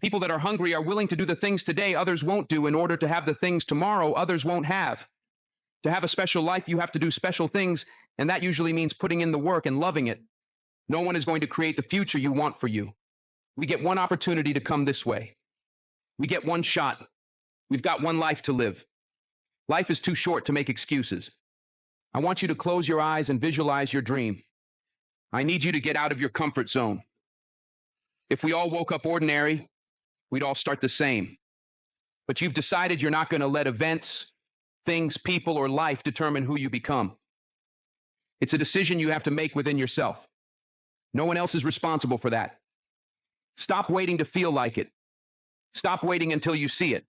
People that are hungry are willing to do the things today others won't do in order to have the things tomorrow others won't have. To have a special life, you have to do special things, and that usually means putting in the work and loving it. No one is going to create the future you want for you. We get one opportunity to come this way. We get one shot. We've got one life to live. Life is too short to make excuses. I want you to close your eyes and visualize your dream. I need you to get out of your comfort zone. If we all woke up ordinary, we'd all start the same. But you've decided you're not going to let events, things, people, or life determine who you become. It's a decision you have to make within yourself. No one else is responsible for that. Stop waiting to feel like it. Stop waiting until you see it.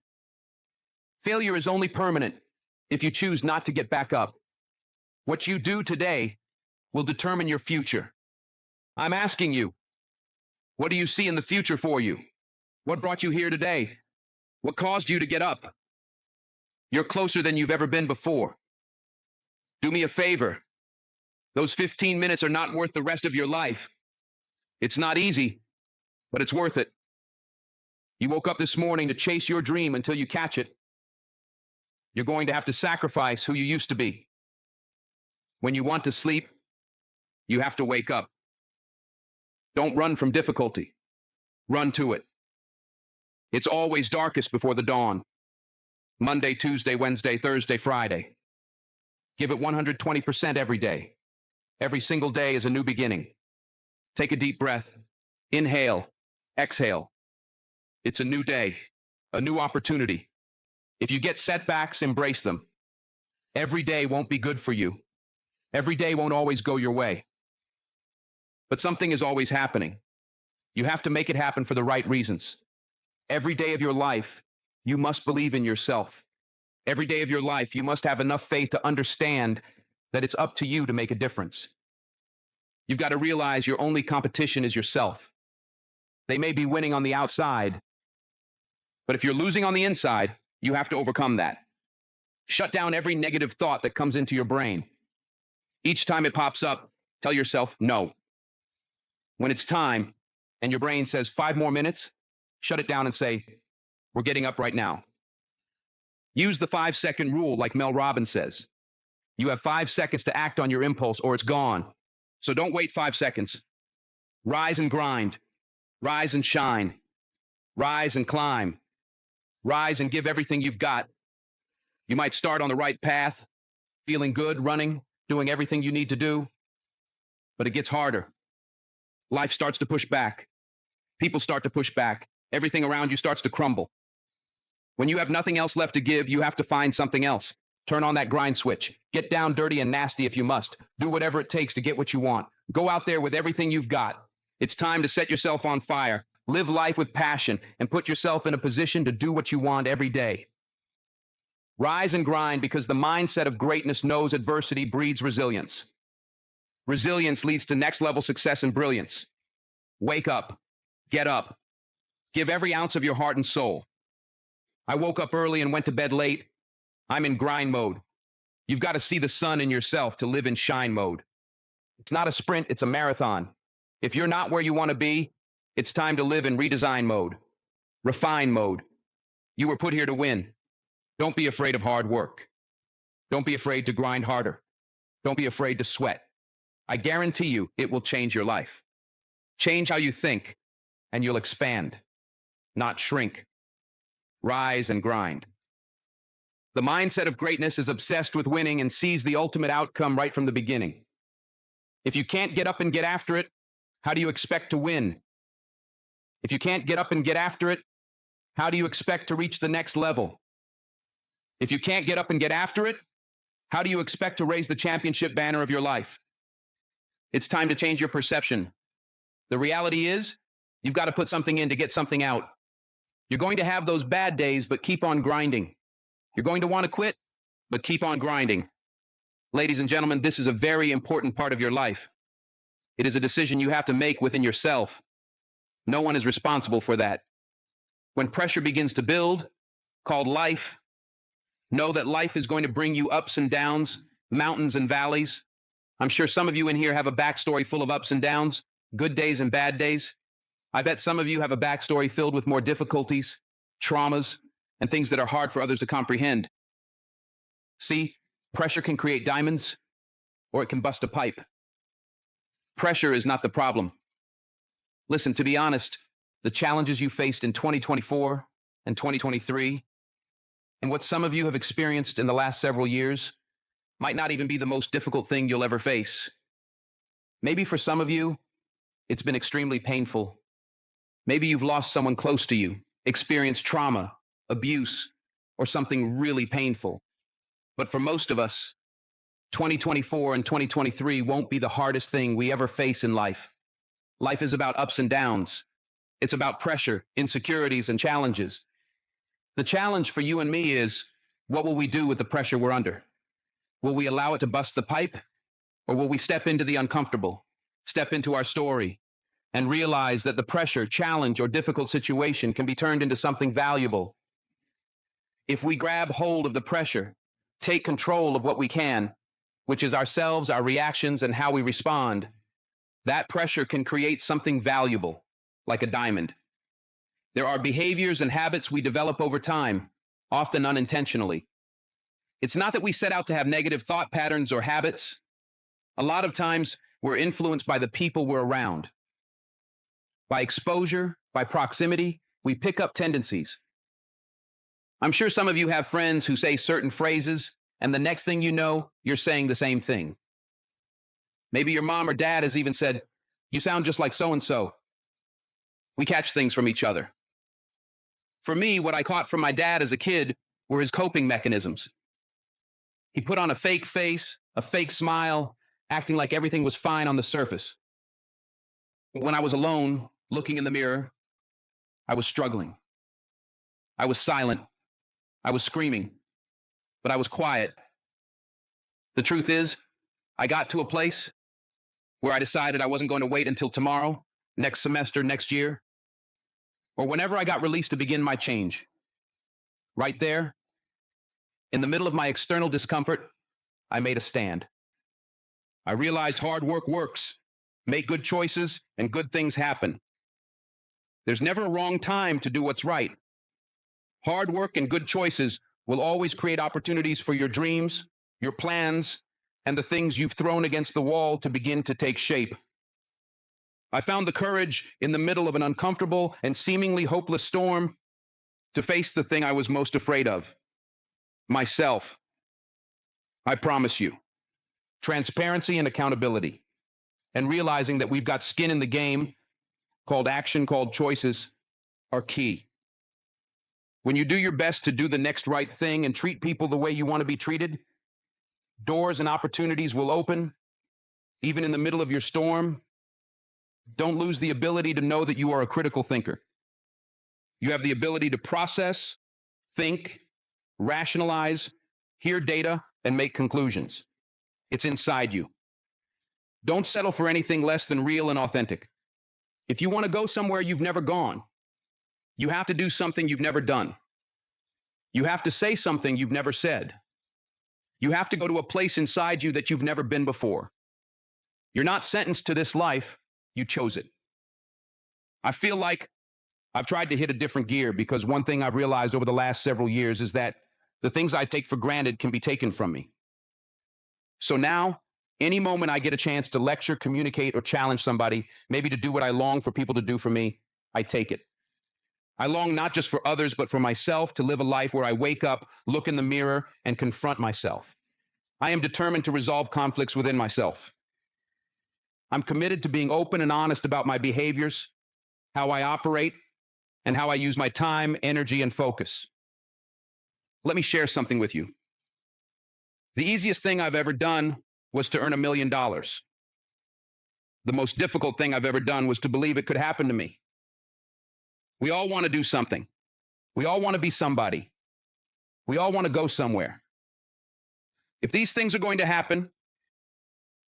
Failure is only permanent if you choose not to get back up. What you do today will determine your future. I'm asking you, what do you see in the future for you? What brought you here today? What caused you to get up? You're closer than you've ever been before. Do me a favor. Those 15 minutes are not worth the rest of your life. It's not easy, but it's worth it. You woke up this morning to chase your dream until you catch it. You're going to have to sacrifice who you used to be. When you want to sleep, you have to wake up. Don't run from difficulty. Run to it. It's always darkest before the dawn. Monday, Tuesday, Wednesday, Thursday, Friday. Give it 120% every day. Every single day is a new beginning. Take a deep breath. Inhale. Exhale. It's a new day, a new opportunity. If you get setbacks, embrace them. Every day won't be good for you. Every day won't always go your way. But something is always happening. You have to make it happen for the right reasons. Every day of your life, you must believe in yourself. Every day of your life, you must have enough faith to understand that it's up to you to make a difference. You've got to realize your only competition is yourself. They may be winning on the outside, but if you're losing on the inside, you have to overcome that. Shut down every negative thought that comes into your brain. Each time it pops up, tell yourself no. When it's time and your brain says 5 more minutes, shut it down and say, we're getting up right now. Use the 5-second rule like Mel Robbins says. You have 5 seconds to act on your impulse or it's gone. So don't wait 5 seconds. Rise and grind. Rise and shine. Rise and climb. Rise and give everything you've got. You might start on the right path, feeling good, running, doing everything you need to do, but it gets harder. Life starts to push back. People start to push back. Everything around you starts to crumble. When you have nothing else left to give, you have to find something else. Turn on that grind switch. Get down dirty and nasty if you must. Do whatever it takes to get what you want. Go out there with everything you've got. It's time to set yourself on fire. Live life with passion and put yourself in a position to do what you want every day. Rise and grind because the mindset of greatness knows adversity breeds resilience. Resilience leads to next level success and brilliance. Wake up. Get up. Give every ounce of your heart and soul. I woke up early and went to bed late. I'm in grind mode. You've got to see the sun in yourself to live in shine mode. It's not a sprint, it's a marathon. If you're not where you want to be, it's time to live in redesign mode, refine mode. You were put here to win. Don't be afraid of hard work. Don't be afraid to grind harder. Don't be afraid to sweat. I guarantee you it will change your life. Change how you think, and you'll expand, not shrink. Rise and grind. The mindset of greatness is obsessed with winning and sees the ultimate outcome right from the beginning. If you can't get up and get after it, how do you expect to win? If you can't get up and get after it, how do you expect to reach the next level? If you can't get up and get after it, how do you expect to raise the championship banner of your life? It's time to change your perception. The reality is, you've got to put something in to get something out. You're going to have those bad days, but keep on grinding. You're going to want to quit, but keep on grinding. Ladies and gentlemen, this is a very important part of your life. It is a decision you have to make within yourself. No one is responsible for that. When pressure begins to build, called life, know that life is going to bring you ups and downs, mountains and valleys. I'm sure some of you in here have a backstory full of ups and downs, good days and bad days. I bet some of you have a backstory filled with more difficulties, traumas, and things that are hard for others to comprehend. See, pressure can create diamonds, or it can bust a pipe. Pressure is not the problem. Listen, to be honest, the challenges you faced in 2024 and 2023, and what some of you have experienced in the last several years, might not even be the most difficult thing you'll ever face. Maybe for some of you, it's been extremely painful. Maybe you've lost someone close to you, experienced trauma, abuse, or something really painful. But for most of us, 2024 and 2023 won't be the hardest thing we ever face in life. Life is about ups and downs. It's about pressure, insecurities, and challenges. The challenge for you and me is, what will we do with the pressure we're under? Will we allow it to bust the pipe? Or will we step into the uncomfortable, step into our story, and realize that the pressure, challenge, or difficult situation can be turned into something valuable? If we grab hold of the pressure, take control of what we can, which is ourselves, our reactions, and how we respond, that pressure can create something valuable, like a diamond. There are behaviors and habits we develop over time, often unintentionally. It's not that we set out to have negative thought patterns or habits. A lot of times, we're influenced by the people we're around. By exposure, by proximity, we pick up tendencies. I'm sure some of you have friends who say certain phrases, and the next thing you know, you're saying the same thing. Maybe your mom or dad has even said, "You sound just like so-and-so." We catch things from each other. For me, what I caught from my dad as a kid were his coping mechanisms. He put on a fake face, a fake smile, acting like everything was fine on the surface. When I was alone, looking in the mirror, I was struggling. I was silent. I was screaming. But I was quiet. The truth is, I got to a place where I decided I wasn't going to wait until tomorrow, next semester, next year, or whenever I got released to begin my change. Right there, in the middle of my external discomfort, I made a stand. I realized hard work works. Make good choices, and good things happen. There's never a wrong time to do what's right. Hard work and good choices will always create opportunities for your dreams, your plans, and the things you've thrown against the wall to begin to take shape. I found the courage in the middle of an uncomfortable and seemingly hopeless storm to face the thing I was most afraid of, myself. I promise you, transparency and accountability, and realizing that we've got skin in the game, called action, called choices, are key. When you do your best to do the next right thing and treat people the way you want to be treated, doors and opportunities will open, even in the middle of your storm. Don't lose the ability to know that you are a critical thinker. You have the ability to process, think, rationalize, hear data, and make conclusions. It's inside you. Don't settle for anything less than real and authentic. If you want to go somewhere you've never gone, you have to do something you've never done. You have to say something you've never said. You have to go to a place inside you that you've never been before. You're not sentenced to this life. You chose it. I feel like I've tried to hit a different gear because one thing I've realized over the last several years is that the things I take for granted can be taken from me. So now, any moment I get a chance to lecture, communicate, or challenge somebody, maybe to do what I long for people to do for me, I take it. I long not just for others, but for myself to live a life where I wake up, look in the mirror, and confront myself. I am determined to resolve conflicts within myself. I'm committed to being open and honest about my behaviors, how I operate, and how I use my time, energy, and focus. Let me share something with you. The easiest thing I've ever done was to earn $1 million. The most difficult thing I've ever done was to believe it could happen to me. We all want to do something. We all want to be somebody. We all want to go somewhere. If these things are going to happen,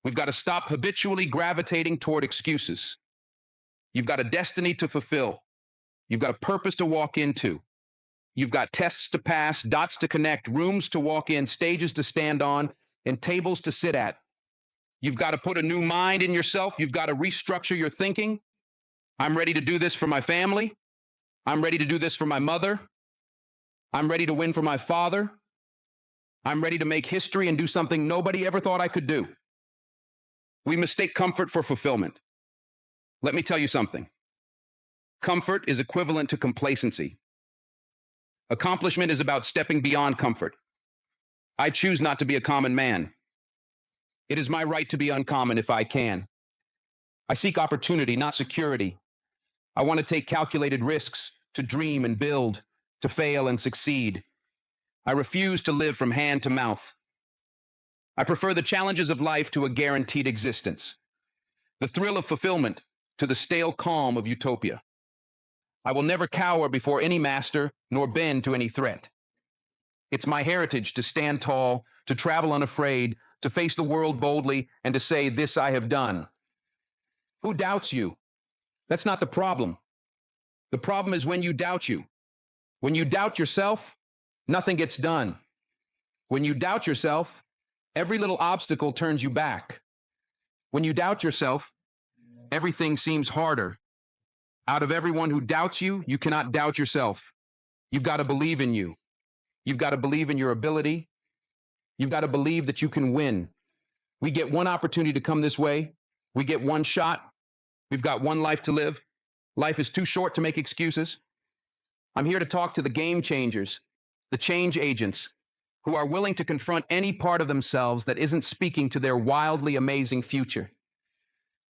we've got to stop habitually gravitating toward excuses. You've got a destiny to fulfill. You've got a purpose to walk into. You've got tests to pass, dots to connect, rooms to walk in, stages to stand on, and tables to sit at. You've got to put a new mind in yourself. You've got to restructure your thinking. I'm ready to do this for my family. I'm ready to do this for my mother. I'm ready to win for my father. I'm ready to make history and do something nobody ever thought I could do. We mistake comfort for fulfillment. Let me tell you something. Comfort is equivalent to complacency. Accomplishment is about stepping beyond comfort. I choose not to be a common man. It is my right to be uncommon if I can. I seek opportunity, not security. I want to take calculated risks, to dream and build, to fail and succeed. I refuse to live from hand to mouth. I prefer the challenges of life to a guaranteed existence, the thrill of fulfillment to the stale calm of utopia. I will never cower before any master, nor bend to any threat. It's my heritage to stand tall, to travel unafraid, to face the world boldly, and to say, "This I have done." Who doubts you? That's not the problem. The problem is when you doubt you. When you doubt yourself, nothing gets done. When you doubt yourself, every little obstacle turns you back. When you doubt yourself, everything seems harder. Out of everyone who doubts you, you cannot doubt yourself. You've got to believe in you. You've got to believe in your ability. You've got to believe that you can win. We get one opportunity to come this way. We get one shot. We've got one life to live. Life is too short to make excuses. I'm here to talk to the game changers, the change agents, who are willing to confront any part of themselves that isn't speaking to their wildly amazing future.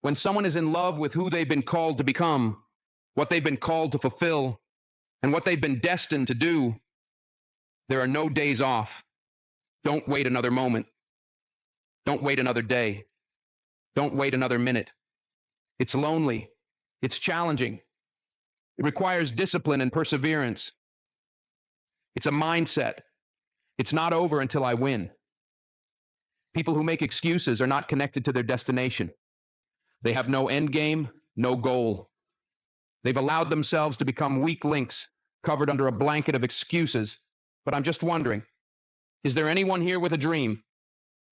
When someone is in love with who they've been called to become, what they've been called to fulfill, and what they've been destined to do, there are no days off. Don't wait another moment. Don't wait another day. Don't wait another minute. It's lonely. It's challenging. It requires discipline and perseverance. It's a mindset. It's not over until I win. People who make excuses are not connected to their destination. They have no end game, no goal. They've allowed themselves to become weak links covered under a blanket of excuses. But I'm just wondering, is there anyone here with a dream?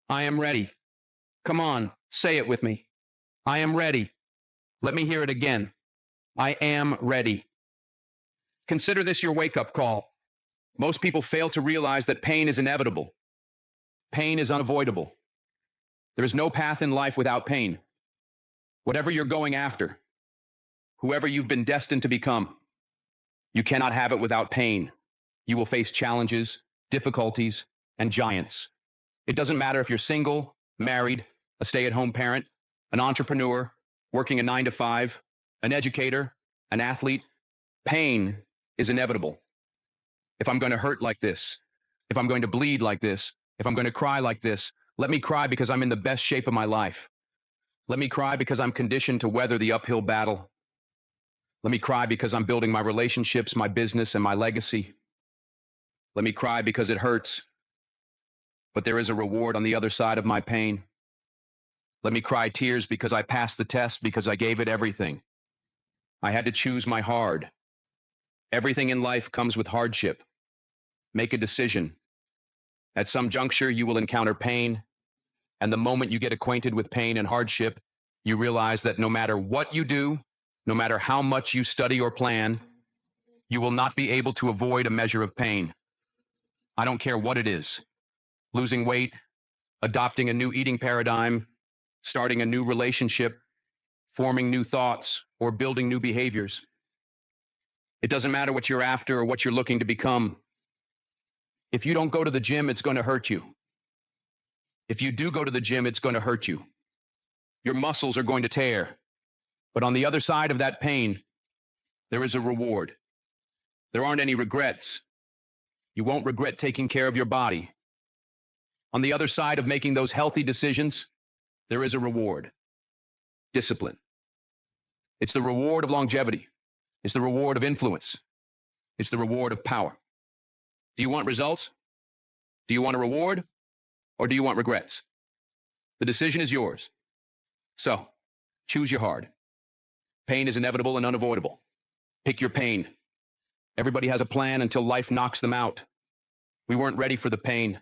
I am ready. Come on, say it with me. I am ready. Let me hear it again. I am ready. Consider this your wake-up call. Most people fail to realize that pain is inevitable. Pain is unavoidable. There is no path in life without pain. Whatever you're going after, whoever you've been destined to become, you cannot have it without pain. You will face challenges, difficulties, and giants. It doesn't matter if you're single, married, a stay-at-home parent, an entrepreneur, working a 9-to-5, an educator, an athlete. Pain is inevitable. If I'm going to hurt like this, if I'm going to bleed like this, if I'm going to cry like this, let me cry because I'm in the best shape of my life. Let me cry because I'm conditioned to weather the uphill battle. Let me cry because I'm building my relationships, my business, and my legacy. Let me cry because it hurts, but there is a reward on the other side of my pain. Let me cry tears because I passed the test, because I gave it everything. I had to choose my hard. Everything in life comes with hardship. Make a decision. At some juncture, you will encounter pain, and the moment you get acquainted with pain and hardship, you realize that no matter what you do, no matter how much you study or plan, you will not be able to avoid a measure of pain. I don't care what it is. Losing weight, adopting a new eating paradigm, starting a new relationship, forming new thoughts, or building new behaviors. It doesn't matter what you're after or what you're looking to become. If you don't go to the gym, it's going to hurt you. If you do go to the gym, it's going to hurt you. Your muscles are going to tear. But on the other side of that pain, there is a reward. There aren't any regrets. You won't regret taking care of your body. On the other side of making those healthy decisions, there is a reward. Discipline. It's the reward of longevity. It's the reward of influence. It's the reward of power. Do you want results? Do you want a reward? Or do you want regrets? The decision is yours. So, choose your hard. Pain is inevitable and unavoidable. Pick your pain. Everybody has a plan until life knocks them out. We weren't ready for the pain.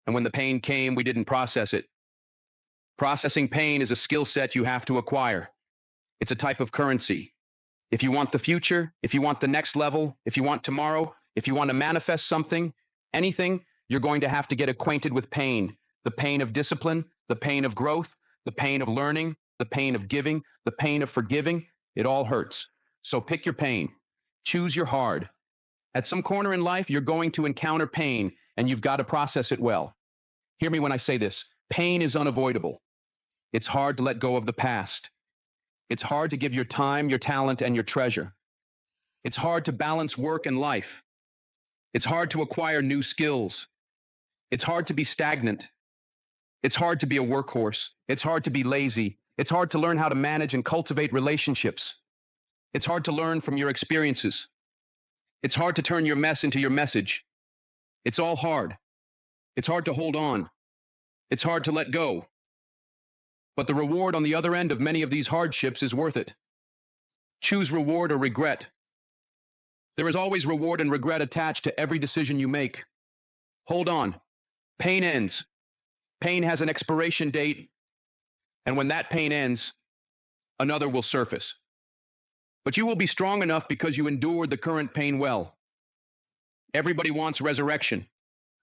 And when the pain came, we didn't process it. Processing pain is a skill set you have to acquire. It's a type of currency. If you want the future, if you want the next level, if you want tomorrow, if you want to manifest something, anything, you're going to have to get acquainted with pain. The pain of discipline, the pain of growth, the pain of learning, the pain of giving, the pain of forgiving. It all hurts. So pick your pain. Choose your hard. At some corner in life, you're going to encounter pain, and you've got to process it well. Hear me when I say this. Pain is unavoidable. It's hard to let go of the past. It's hard to give your time, your talent, and your treasure. It's hard to balance work and life. It's hard to acquire new skills. It's hard to be stagnant. It's hard to be a workhorse. It's hard to be lazy. It's hard to learn how to manage and cultivate relationships. It's hard to learn from your experiences. It's hard to turn your mess into your message. It's all hard. It's hard to hold on. It's hard to let go. But the reward on the other end of many of these hardships is worth it. Choose reward or regret. There is always reward and regret attached to every decision you make. Hold on. Pain ends. Pain has an expiration date, and when that pain ends, another will surface. But you will be strong enough because you endured the current pain well. Everybody wants resurrection,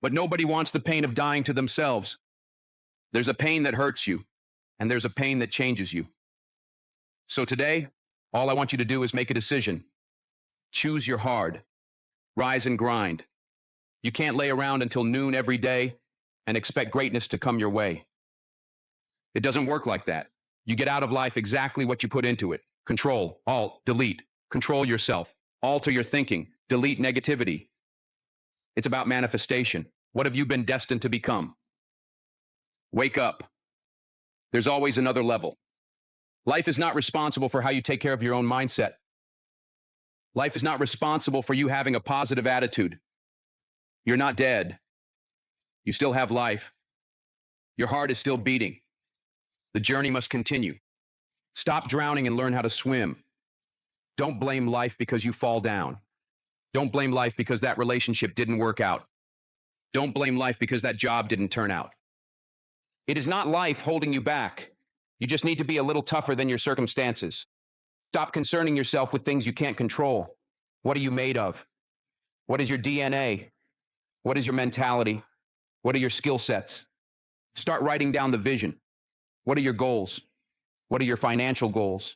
but nobody wants the pain of dying to themselves. There's a pain that hurts you, and there's a pain that changes you. So today, all I want you to do is make a decision. Choose your hard. Rise and grind. You can't lay around until noon every day and expect greatness to come your way. It doesn't work like that. You get out of life exactly what you put into it. Control, alt, delete. Control yourself. Alter your thinking. Delete negativity. It's about manifestation. What have you been destined to become? Wake up. There's always another level. Life is not responsible for how you take care of your own mindset. Life is not responsible for you having a positive attitude. You're not dead. You still have life. Your heart is still beating. The journey must continue. Stop drowning and learn how to swim. Don't blame life because you fall down. Don't blame life because that relationship didn't work out. Don't blame life because that job didn't turn out. It is not life holding you back. You just need to be a little tougher than your circumstances. Stop concerning yourself with things you can't control. What are you made of? What is your DNA? What is your mentality? What are your skill sets? Start writing down the vision. What are your goals? What are your financial goals?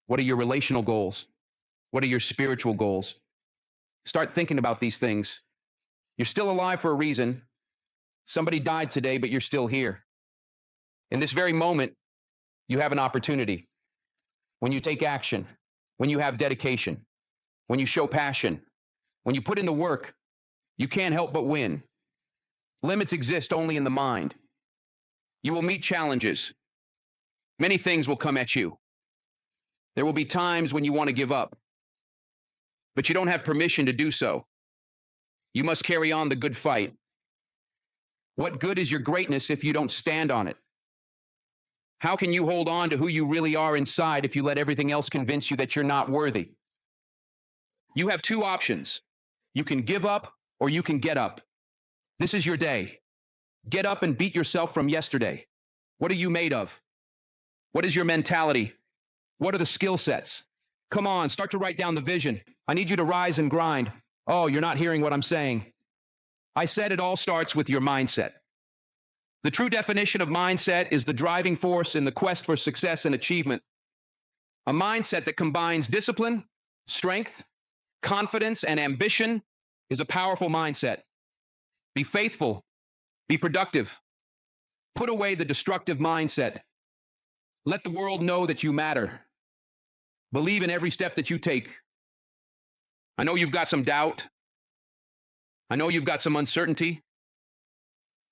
What are your relational goals? What are your spiritual goals? Start thinking about these things. You're still alive for a reason. Somebody died today, but you're still here. In this very moment, you have an opportunity. When you take action, when you have dedication, when you show passion, when you put in the work, you can't help but win. Limits exist only in the mind. You will meet challenges. Many things will come at you. There will be times when you want to give up, but you don't have permission to do so. You must carry on the good fight. What good is your greatness if you don't stand on it? How can you hold on to who you really are inside if you let everything else convince you that you're not worthy? You have two options. You can give up or you can get up. This is your day. Get up and beat yourself from yesterday. What are you made of? What is your mentality? What are the skill sets? Come on, start to write down the vision. I need you to rise and grind. Oh, you're not hearing what I'm saying. I said it all starts with your mindset. The true definition of mindset is the driving force in the quest for success and achievement. A mindset that combines discipline, strength, confidence, and ambition is a powerful mindset. Be faithful. Be productive. Put away the destructive mindset. Let the world know that you matter. Believe in every step that you take. I know you've got some doubt. I know you've got some uncertainty.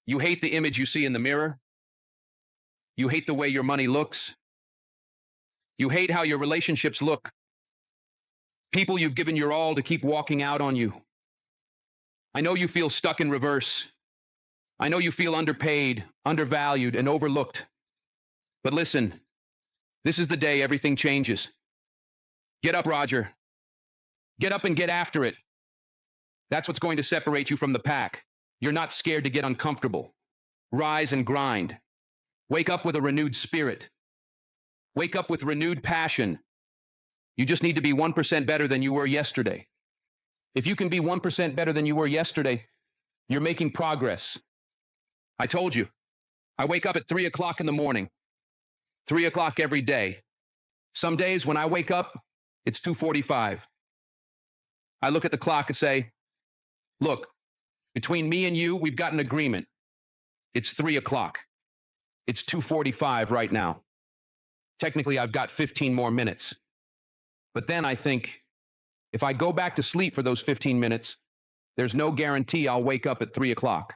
You hate the image you see in the mirror. You hate the way your money looks. You hate how your relationships look. People you've given your all to keep walking out on you. I know you feel stuck in reverse. I know you feel underpaid, undervalued, and overlooked. But listen, this is the day everything changes. Get up, Roger. Get up and get after it. That's what's going to separate you from the pack. You're not scared to get uncomfortable. Rise and grind. Wake up with a renewed spirit. Wake up with renewed passion. You just need to be 1% better than you were yesterday. If you can be 1% better than you were yesterday, you're making progress. I told you, I wake up at 3 o'clock in the morning, 3 o'clock every day. Some days when I wake up, it's 2:45. I look at the clock and say, look, between me and you, we've got an agreement. It's 3 o'clock. It's 2:45 right now. Technically, I've got 15 more minutes. But then I think, if I go back to sleep for those 15 minutes, there's no guarantee I'll wake up at 3 o'clock.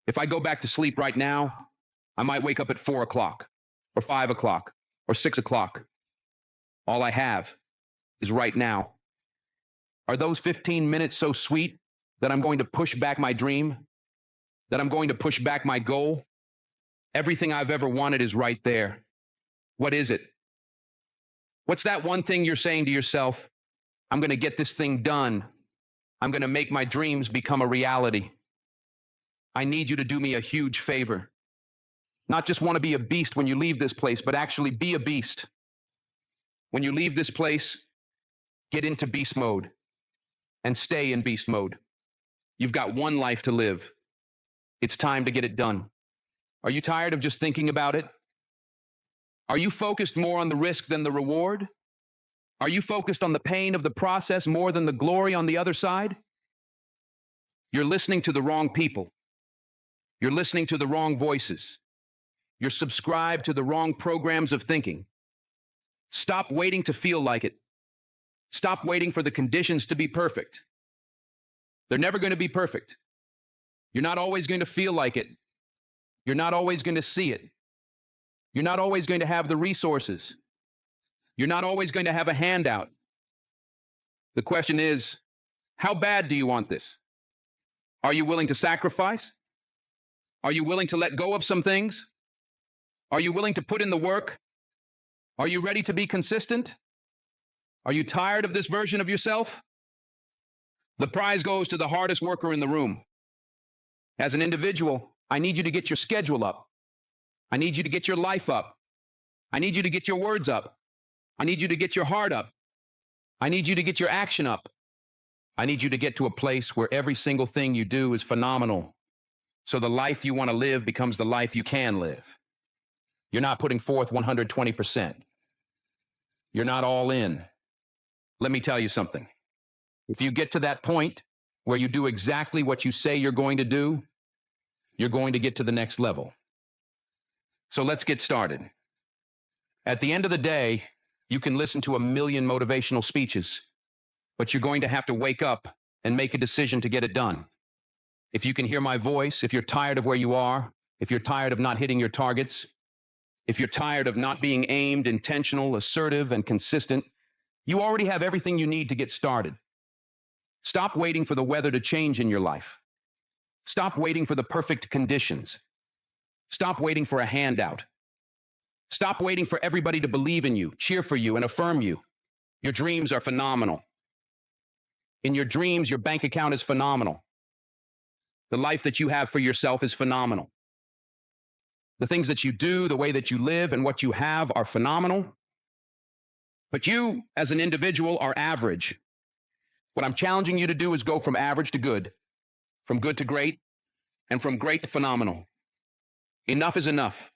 If I go back to sleep right now, I might wake up at 4 o'clock, or 5 o'clock, or 6 o'clock. All I have is right now. Are those 15 minutes so sweet that I'm going to push back my dream? That I'm going to push back my goal? Everything I've ever wanted is right there. What is it? What's that one thing you're saying to yourself? I'm going to get this thing done. I'm going to make my dreams become a reality. I need you to do me a huge favor. Not just want to be a beast when you leave this place, but actually be a beast. When you leave this place, get into beast mode and stay in beast mode. You've got one life to live. It's time to get it done. Are you tired of just thinking about it? Are you focused more on the risk than the reward? Are you focused on the pain of the process more than the glory on the other side? You're listening to the wrong people. You're listening to the wrong voices. You're subscribed to the wrong programs of thinking. Stop waiting to feel like it. Stop waiting for the conditions to be perfect. They're never going to be perfect. You're not always going to feel like it. You're not always going to see it. You're not always going to have the resources. You're not always going to have a handout. The question is, how bad do you want this? Are you willing to sacrifice? Are you willing to let go of some things? Are you willing to put in the work? Are you ready to be consistent? Are you tired of this version of yourself? The prize goes to the hardest worker in the room. As an individual, I need you to get your schedule up. I need you to get your life up. I need you to get your words up. I need you to get your heart up. I need you to get your action up. I need you to get to a place where every single thing you do is phenomenal. So the life you want to live becomes the life you can live. You're not putting forth 120%. You're not all in. Let me tell you something. If you get to that point where you do exactly what you say you're going to do, you're going to get to the next level. So let's get started. At the end of the day, you can listen to 1,000,000 motivational speeches, but you're going to have to wake up and make a decision to get it done. If you can hear my voice, if you're tired of where you are, if you're tired of not hitting your targets, if you're tired of not being aimed, intentional, assertive, and consistent, you already have everything you need to get started. Stop waiting for the weather to change in your life. Stop waiting for the perfect conditions. Stop waiting for a handout. Stop waiting for everybody to believe in you, cheer for you, and affirm you. Your dreams are phenomenal. In your dreams, your bank account is phenomenal. The life that you have for yourself is phenomenal. The things that you do, the way that you live, and what you have are phenomenal. But you, as an individual, are average. What I'm challenging you to do is go from average to good, from good to great, and from great to phenomenal. Enough is enough.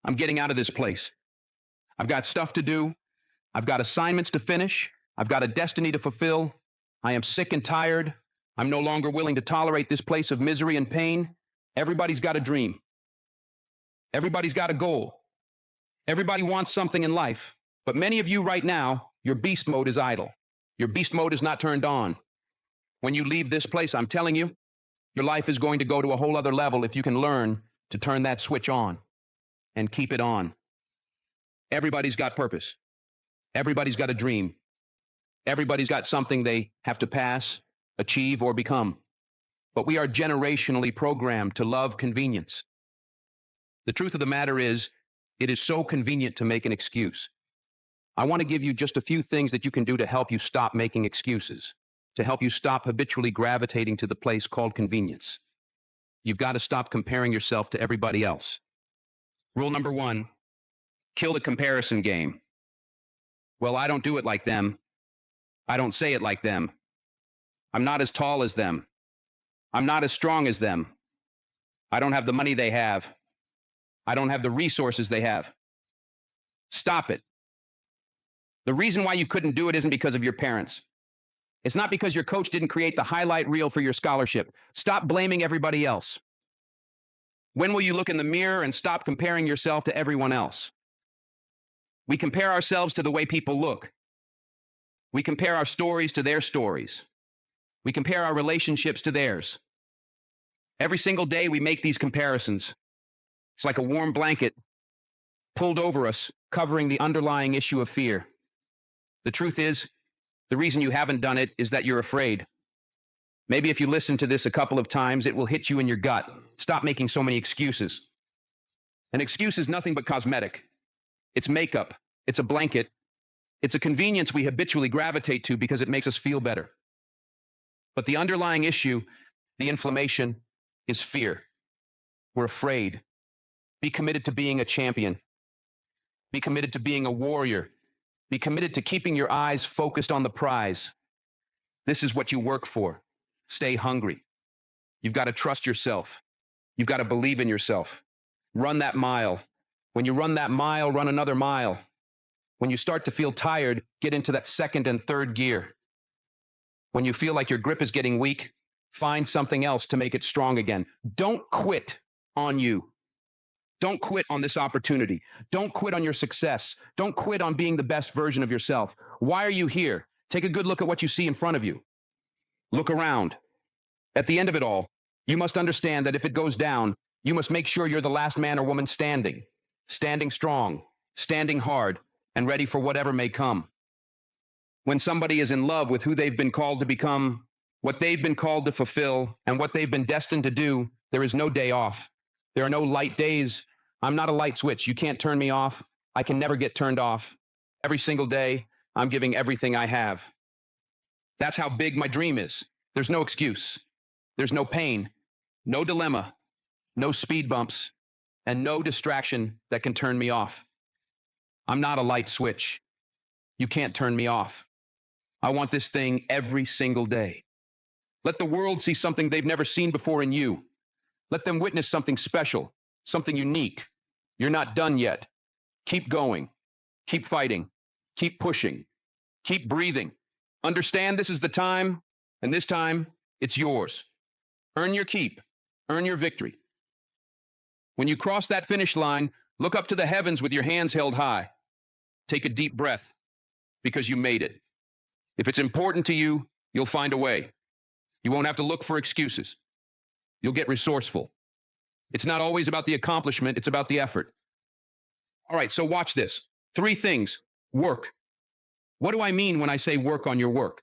I'm getting out of this place. I've got stuff to do. I've got assignments to finish. I've got a destiny to fulfill. I am sick and tired. I'm no longer willing to tolerate this place of misery and pain. Everybody's got a dream. Everybody's got a goal. Everybody wants something in life. But many of you right now, your beast mode is idle. Your beast mode is not turned on. When you leave this place, I'm telling you, your life is going to go to a whole other level if you can learn to turn that switch on and keep it on. Everybody's got purpose. Everybody's got a dream. Everybody's got something they have to pass, achieve, or become. But we are generationally programmed to love convenience. The truth of the matter is, it is so convenient to make an excuse. I want to give you just a few things that you can do to help you stop making excuses, to help you stop habitually gravitating to the place called convenience. You've got to stop comparing yourself to everybody else. Rule number 1, kill the comparison game. Well, I don't do it like them. I don't say it like them. I'm not as tall as them. I'm not as strong as them. I don't have the money they have. I don't have the resources they have. Stop it. The reason why you couldn't do it isn't because of your parents. It's not because your coach didn't create the highlight reel for your scholarship. Stop blaming everybody else. When will you look in the mirror and stop comparing yourself to everyone else? We compare ourselves to the way people look. We compare our stories to their stories. We compare our relationships to theirs. Every single day we make these comparisons. It's like a warm blanket pulled over us, covering the underlying issue of fear. The truth is, the reason you haven't done it is that you're afraid. Maybe if you listen to this a couple of times, it will hit you in your gut. Stop making so many excuses. An excuse is nothing but cosmetic. It's makeup. It's a blanket. It's a convenience we habitually gravitate to because it makes us feel better. But the underlying issue, the inflammation, is fear. We're afraid. Be committed to being a champion. Be committed to being a warrior. Be committed to keeping your eyes focused on the prize. This is what you work for. Stay hungry. You've got to trust yourself. You've got to believe in yourself. Run that mile. When you run that mile, run another mile. When you start to feel tired, get into that second and third gear. When you feel like your grip is getting weak, find something else to make it strong again. Don't quit on you. Don't quit on this opportunity. Don't quit on your success. Don't quit on being the best version of yourself. Why are you here? Take a good look at what you see in front of you. Look around. At the end of it all, you must understand that if it goes down, you must make sure you're the last man or woman standing. Standing strong, standing hard, and ready for whatever may come. When somebody is in love with who they've been called to become, what they've been called to fulfill, and what they've been destined to do, there is no day off. There are no light days. I'm not a light switch. You can't turn me off. I can never get turned off. Every single day, I'm giving everything I have. That's how big my dream is. There's no excuse. There's no pain, no dilemma, no speed bumps, and no distraction that can turn me off. I'm not a light switch. You can't turn me off. I want this thing every single day. Let the world see something they've never seen before in you. Let them witness something special, something unique. You're not done yet. Keep going. Keep fighting. Keep pushing. Keep breathing. Understand this is the time, and this time, it's yours. Earn your keep. Earn your victory. When you cross that finish line, look up to the heavens with your hands held high. Take a deep breath, because you made it. If it's important to you, you'll find a way. You won't have to look for excuses. You'll get resourceful. It's not always about the accomplishment, it's about the effort. All right, so watch this. 3 things. Work. What do I mean when I say work on your work?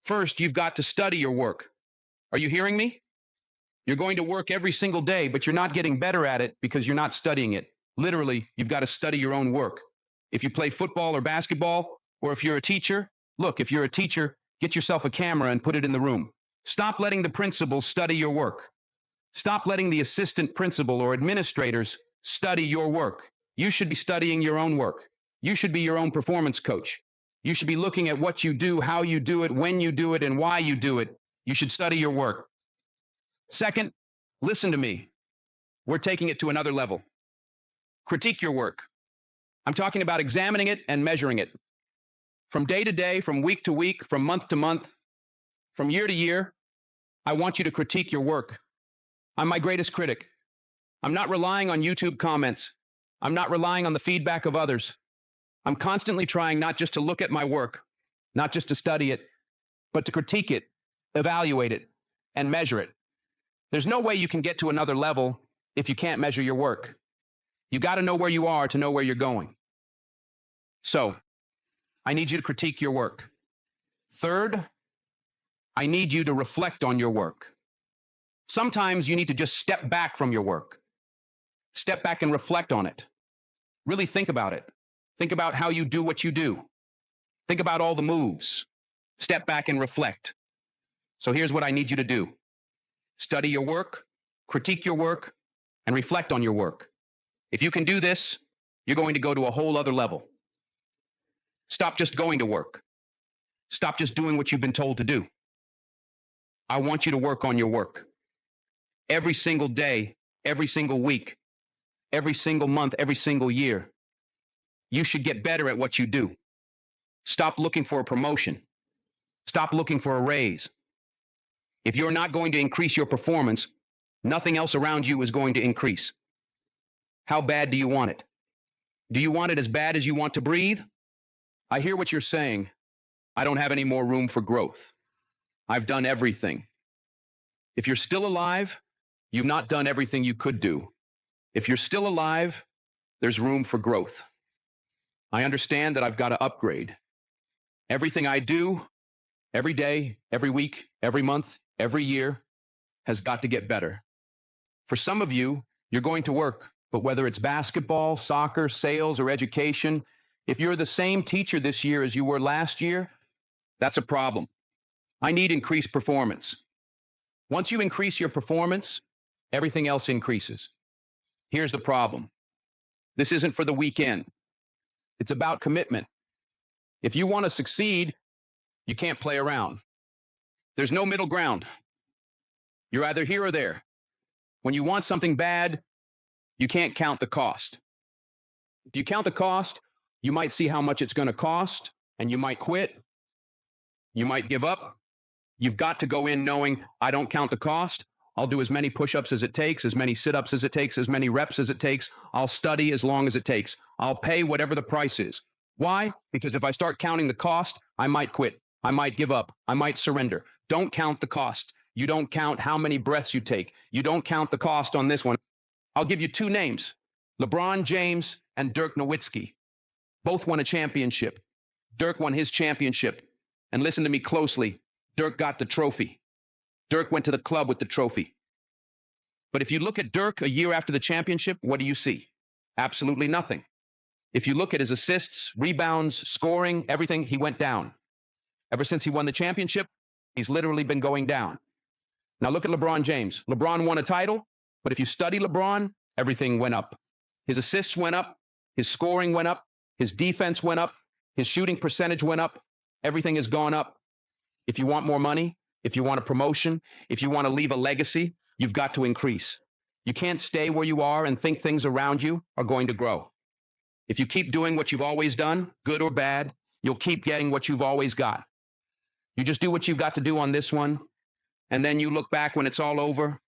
First, you've got to study your work. Are you hearing me? You're going to work every single day, but you're not getting better at it because you're not studying it. Literally, you've got to study your own work. If you play football or basketball, or if you're a teacher, look, if you're a teacher, get yourself a camera and put it in the room. Stop letting the principal study your work. Stop letting the assistant principal or administrators study your work. You should be studying your own work. You should be your own performance coach. You should be looking at what you do, how you do it, when you do it, and why you do it. You should study your work. Second, listen to me. We're taking it to another level. Critique your work. I'm talking about examining it and measuring it. From day to day, from week to week, from month to month, from year to year, I want you to critique your work. I'm my greatest critic. I'm not relying on YouTube comments. I'm not relying on the feedback of others. I'm constantly trying not just to look at my work, not just to study it, but to critique it, evaluate it, and measure it. There's no way you can get to another level if you can't measure your work. You got to know where you are to know where you're going. So, I need you to critique your work. Third, I need you to reflect on your work. Sometimes you need to just step back from your work. Step back and reflect on it. Really think about it. Think about how you do what you do. Think about all the moves. Step back and reflect. So here's what I need you to do. Study your work, critique your work, and reflect on your work. If you can do this, you're going to go to a whole other level. Stop just going to work. Stop just doing what you've been told to do. I want you to work on your work. Every single day, every single week, every single month, every single year. You should get better at what you do. Stop looking for a promotion. Stop looking for a raise. If you're not going to increase your performance, nothing else around you is going to increase. How bad do you want it? Do you want it as bad as you want to breathe? I hear what you're saying. I don't have any more room for growth. I've done everything. If you're still alive, you've not done everything you could do. If you're still alive, there's room for growth. I understand that I've got to upgrade. Everything I do, every day, every week, every month, every year, has got to get better. For some of you, you're going to work, but whether it's basketball, soccer, sales, or education, if you're the same teacher this year as you were last year, that's a problem. I need increased performance. Once you increase your performance, everything else increases. Here's the problem. This isn't for the weekend. It's about commitment. If you want to succeed, you can't play around. There's no middle ground. You're either here or there. When you want something bad, you can't count the cost. If you count the cost, you might see how much it's going to cost, and you might quit. You might give up. You've got to go in knowing, I don't count the cost. I'll do as many push-ups as it takes, as many sit-ups as it takes, as many reps as it takes. I'll study as long as it takes. I'll pay whatever the price is. Why? Because if I start counting the cost, I might quit. I might give up. I might surrender. Don't count the cost. You don't count how many breaths you take. You don't count the cost on this one. I'll give you two names, LeBron James and Dirk Nowitzki. Both won a championship. Dirk won his championship. And listen to me closely. Dirk got the trophy. Dirk went to the club with the trophy. But if you look at Dirk a year after the championship, what do you see? Absolutely nothing. If you look at his assists, rebounds, scoring, everything, he went down. Ever since he won the championship, he's literally been going down. Now look at LeBron James. LeBron won a title, but if you study LeBron, everything went up. His assists went up, his scoring went up, his defense went up, his shooting percentage went up, everything has gone up. If you want more money, if you want a promotion, if you want to leave a legacy, you've got to increase. You can't stay where you are and think things around you are going to grow. If you keep doing what you've always done, good or bad, you'll keep getting what you've always got. You just do what you've got to do on this one, and then you look back when it's all over,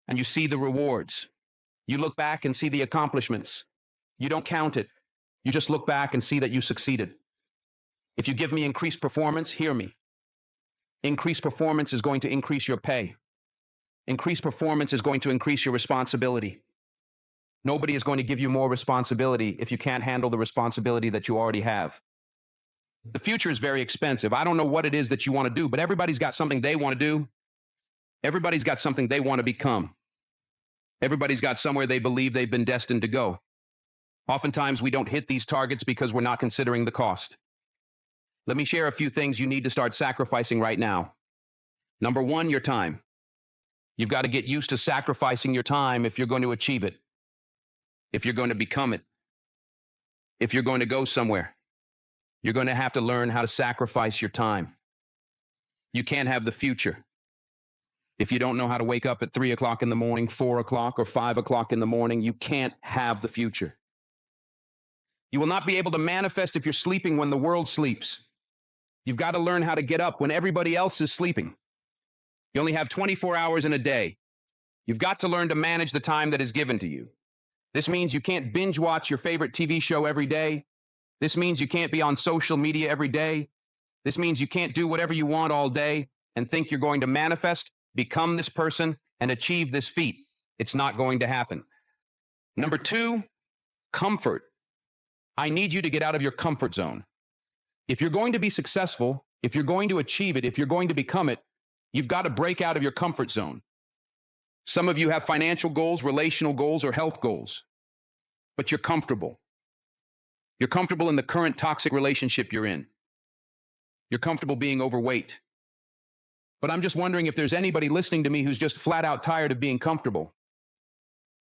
and you see the rewards. You look back and see the accomplishments. You don't count it. You just look back and see that you succeeded. If you give me increased performance, hear me. Increased performance is going to increase your pay. Increased performance is going to increase your responsibility. Nobody is going to give you more responsibility if you can't handle the responsibility that you already have. The future is very expensive. I don't know what it is that you want to do, but everybody's got something they want to do. Everybody's got something they want to become. Everybody's got somewhere they believe they've been destined to go. Oftentimes, we don't hit these targets because we're not considering the cost. Let me share a few things you need to start sacrificing right now. Number one, your time. You've got to get used to sacrificing your time if you're going to achieve it, if you're going to become it, if you're going to go somewhere. You're going to have to learn how to sacrifice your time. You can't have the future if you don't know how to wake up at 3 o'clock in the morning, 4 o'clock, or 5 o'clock in the morning. You can't have the future. You will not be able to manifest if you're sleeping when the world sleeps. You've got to learn how to get up when everybody else is sleeping. You only have 24 hours in a day. You've got to learn to manage the time that is given to you. This means you can't binge watch your favorite TV show every day. This means you can't be on social media every day. This means you can't do whatever you want all day and think you're going to manifest, become this person, and achieve this feat. It's not going to happen. Number two, comfort. I need you to get out of your comfort zone. If you're going to be successful, if you're going to achieve it, if you're going to become it, you've got to break out of your comfort zone. Some of you have financial goals, relational goals, or health goals, but you're comfortable. You're comfortable in the current toxic relationship you're in. You're comfortable being overweight. But I'm just wondering if there's anybody listening to me who's just flat out tired of being comfortable.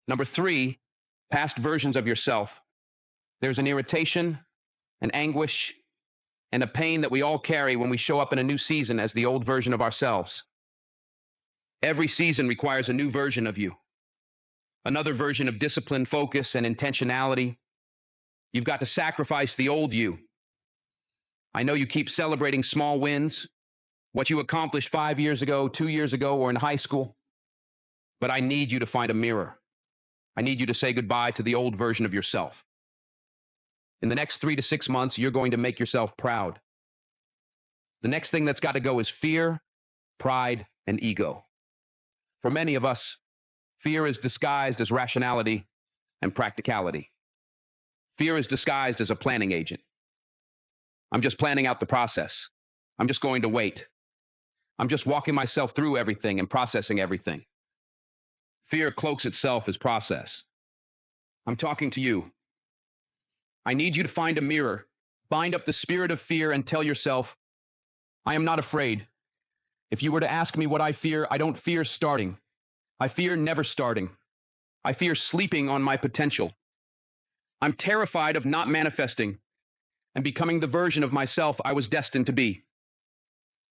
Number three, past versions of yourself. There's an irritation, an anguish, and a pain that we all carry when we show up in a new season as the old version of ourselves. Every season requires a new version of you, another version of discipline, focus, and intentionality. You've got to sacrifice the old you. I know you keep celebrating small wins, what you accomplished 5 years ago, 2 years ago, or in high school. But I need you to find a mirror. I need you to say goodbye to the old version of yourself. In the next 3 to 6 months, you're going to make yourself proud. The next thing that's got to go is fear, pride, and ego. For many of us, fear is disguised as rationality and practicality. Fear is disguised as a planning agent. I'm just planning out the process. I'm just going to wait. I'm just walking myself through everything and processing everything. Fear cloaks itself as process. I'm talking to you. I need you to find a mirror, bind up the spirit of fear, and tell yourself, I am not afraid. If you were to ask me what I fear, I don't fear starting. I fear never starting. I fear sleeping on my potential. I'm terrified of not manifesting and becoming the version of myself I was destined to be.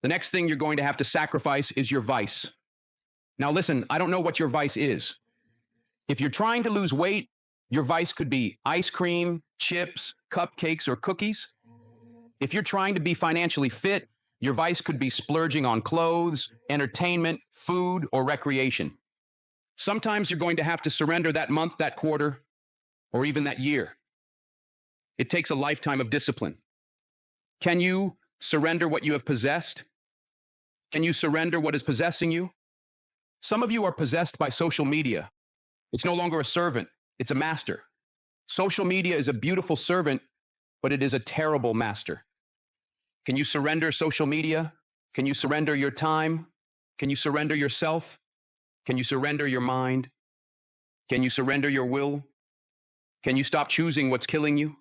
The next thing you're going to have to sacrifice is your vice. Now listen, I don't know what your vice is. If you're trying to lose weight, your vice could be ice cream, chips, cupcakes, or cookies. If you're trying to be financially fit, your vice could be splurging on clothes, entertainment, food, or recreation. Sometimes you're going to have to surrender that month, that quarter, or even that year. It takes a lifetime of discipline. Can you surrender what you have possessed? Can you surrender what is possessing you? Some of you are possessed by social media. It's no longer a servant, it's a master. Social media is a beautiful servant, but it is a terrible master. Can you surrender social media? Can you surrender your time? Can you surrender yourself? Can you surrender your mind? Can you surrender your will? Can you stop choosing what's killing you?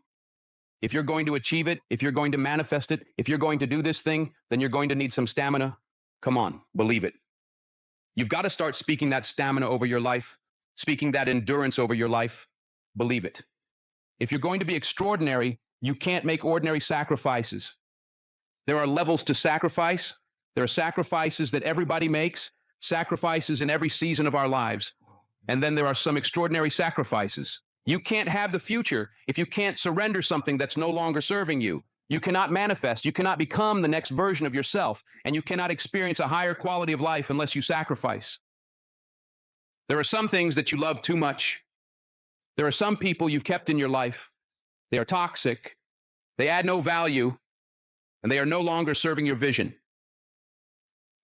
If you're going to achieve it, if you're going to manifest it, if you're going to do this thing, then you're going to need some stamina. Come on, believe it. You've got to start speaking that stamina over your life, speaking that endurance over your life. Believe it. If you're going to be extraordinary, you can't make ordinary sacrifices. There are levels to sacrifice. There are sacrifices that everybody makes, sacrifices in every season of our lives. And then there are some extraordinary sacrifices. You can't have the future if you can't surrender something that's no longer serving you. You cannot manifest. You cannot become the next version of yourself. And you cannot experience a higher quality of life unless you sacrifice. There are some things that you love too much. There are some people you've kept in your life. They are toxic. They add no value. And they are no longer serving your vision.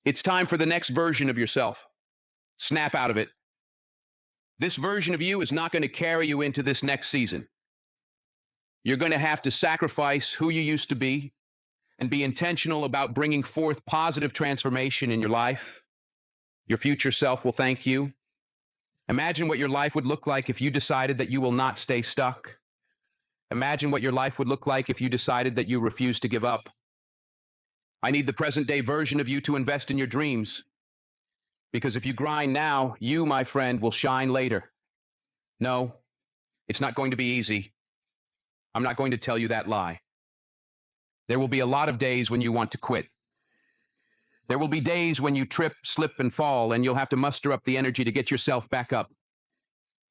It's time for the next version of yourself. Snap out of it. This version of you is not going to carry you into this next season. You're going to have to sacrifice who you used to be and be intentional about bringing forth positive transformation in your life. Your future self will thank you. Imagine what your life would look like if you decided that you will not stay stuck. Imagine what your life would look like if you decided that you refuse to give up. I need the present day version of you to invest in your dreams. Because if you grind now, you, my friend, will shine later. No, it's not going to be easy. I'm not going to tell you that lie. There will be a lot of days when you want to quit. There will be days when you trip, slip, and fall, and you'll have to muster up the energy to get yourself back up.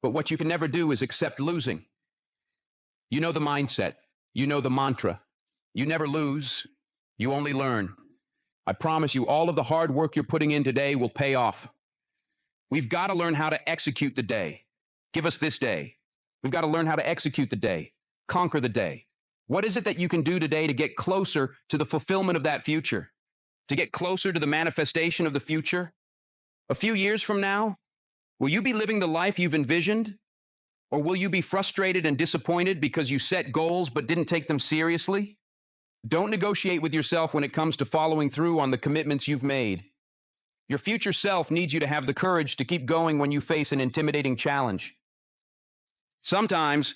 But what you can never do is accept losing. You know the mindset. You know the mantra. You never lose. You only learn. I promise you, all of the hard work you're putting in today will pay off. We've got to learn how to execute the day. Give us this day. We've got to learn how to execute the day. Conquer the day. What is it that you can do today to get closer to the fulfillment of that future? To get closer to the manifestation of the future? A few years from now, will you be living the life you've envisioned? Or will you be frustrated and disappointed because you set goals but didn't take them seriously? Don't negotiate with yourself when it comes to following through on the commitments you've made. Your future self needs you to have the courage to keep going when you face an intimidating challenge. Sometimes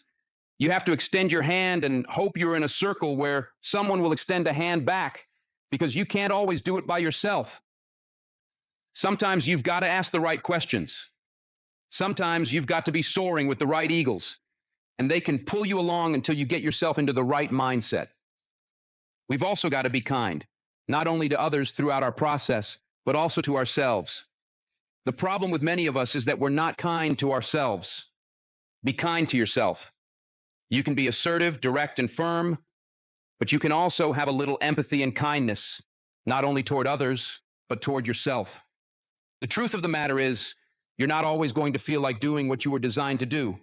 you have to extend your hand and hope you're in a circle where someone will extend a hand back because you can't always do it by yourself. Sometimes you've got to ask the right questions. Sometimes you've got to be soaring with the right eagles, and they can pull you along until you get yourself into the right mindset. We've also got to be kind, not only to others throughout our process, but also to ourselves. The problem with many of us is that we're not kind to ourselves. Be kind to yourself. You can be assertive, direct, and firm, but you can also have a little empathy and kindness, not only toward others, but toward yourself. The truth of the matter is, you're not always going to feel like doing what you were designed to do.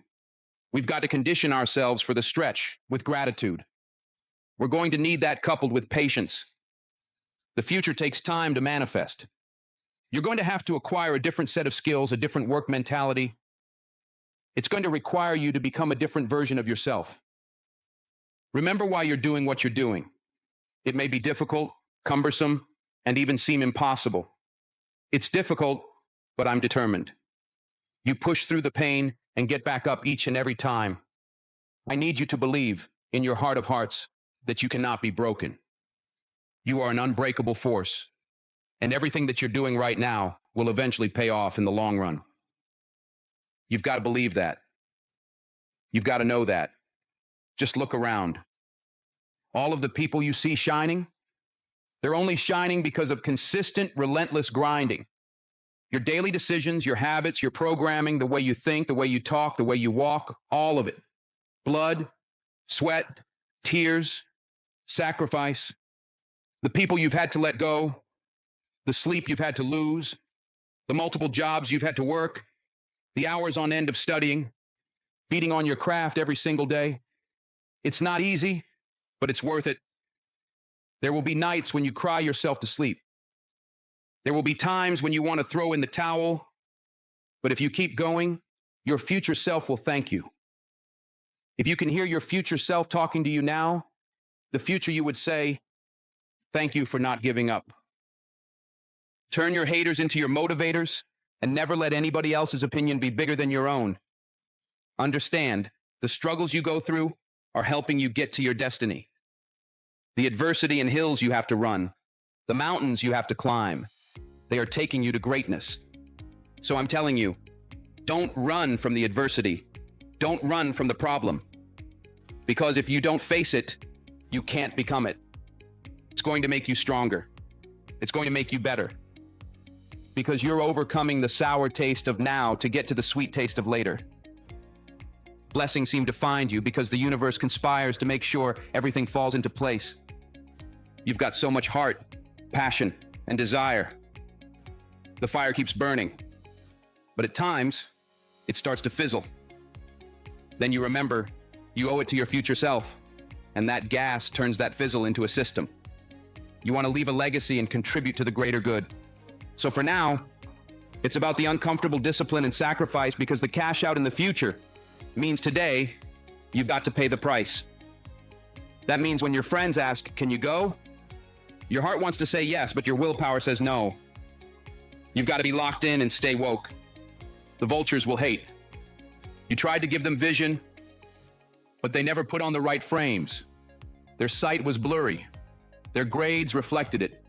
We've got to condition ourselves for the stretch with gratitude. We're going to need that coupled with patience. The future takes time to manifest. You're going to have to acquire a different set of skills, a different work mentality. It's going to require you to become a different version of yourself. Remember why you're doing what you're doing. It may be difficult, cumbersome, and even seem impossible. It's difficult, but I'm determined. You push through the pain and get back up each and every time. I need you to believe, in your heart of hearts, that you cannot be broken. You are an unbreakable force, and everything that you're doing right now will eventually pay off in the long run. You've got to believe that. You've got to know that. Just look around. All of the people you see shining, they're only shining because of consistent, relentless grinding. Your daily decisions, your habits, your programming, the way you think, the way you talk, the way you walk, all of it. Blood, sweat, tears, sacrifice. The people you've had to let go, the sleep you've had to lose, the multiple jobs you've had to work, the hours on end of studying, beating on your craft every single day. It's not easy, but it's worth it. There will be nights when you cry yourself to sleep. There will be times when you want to throw in the towel, but if you keep going, your future self will thank you. If you can hear your future self talking to you now, the future you would say, "Thank you for not giving up." Turn your haters into your motivators and never let anybody else's opinion be bigger than your own. Understand, the struggles you go through are helping you get to your destiny. The adversity and hills you have to run, the mountains you have to climb, they are taking you to greatness. So I'm telling you, don't run from the adversity. Don't run from the problem. Because if you don't face it, you can't become it. It's going to make you stronger. It's going to make you better. Because you're overcoming the sour taste of now to get to the sweet taste of later. Blessings seem to find you because the universe conspires to make sure everything falls into place. You've got so much heart, passion, and desire. The fire keeps burning. But at times, it starts to fizzle. Then you remember, you owe it to your future self, and that gas turns that fizzle into a system. You want to leave a legacy and contribute to the greater good. So for now, it's about the uncomfortable discipline and sacrifice because the cash out in the future means today, you've got to pay the price. That means when your friends ask, "Can you go?" Your heart wants to say yes, but your willpower says no. You've got to be locked in and stay woke. The vultures will hate. You tried to give them vision, but they never put on the right frames. Their sight was blurry. Their grades reflected it.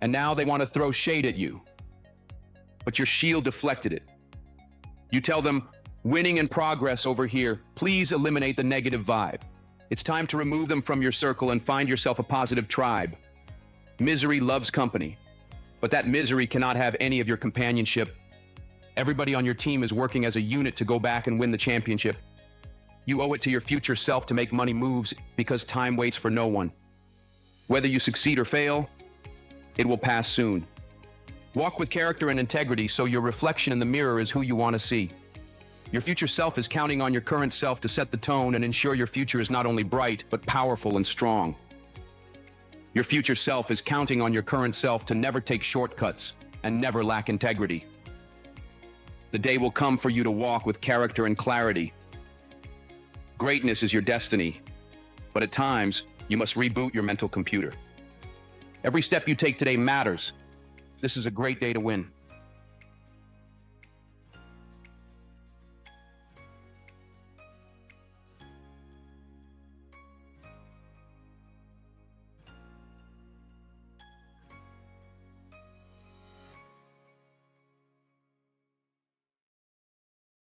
And now they want to throw shade at you. But your shield deflected it. You tell them, "Winning and progress over here. Please eliminate the negative vibe. It's time to remove them from your circle and find yourself a positive tribe." Misery loves company, but that misery cannot have any of your companionship. Everybody on your team is working as a unit to go back and win the championship. You owe it to your future self to make money moves because time waits for no one. Whether you succeed or fail, it will pass soon. Walk with character and integrity so your reflection in the mirror is who you want to see. Your future self is counting on your current self to set the tone and ensure your future is not only bright, but powerful and strong. Your future self is counting on your current self to never take shortcuts and never lack integrity. The day will come for you to walk with character and clarity. Greatness is your destiny, but at times, you must reboot your mental computer. Every step you take today matters. This is a great day to win.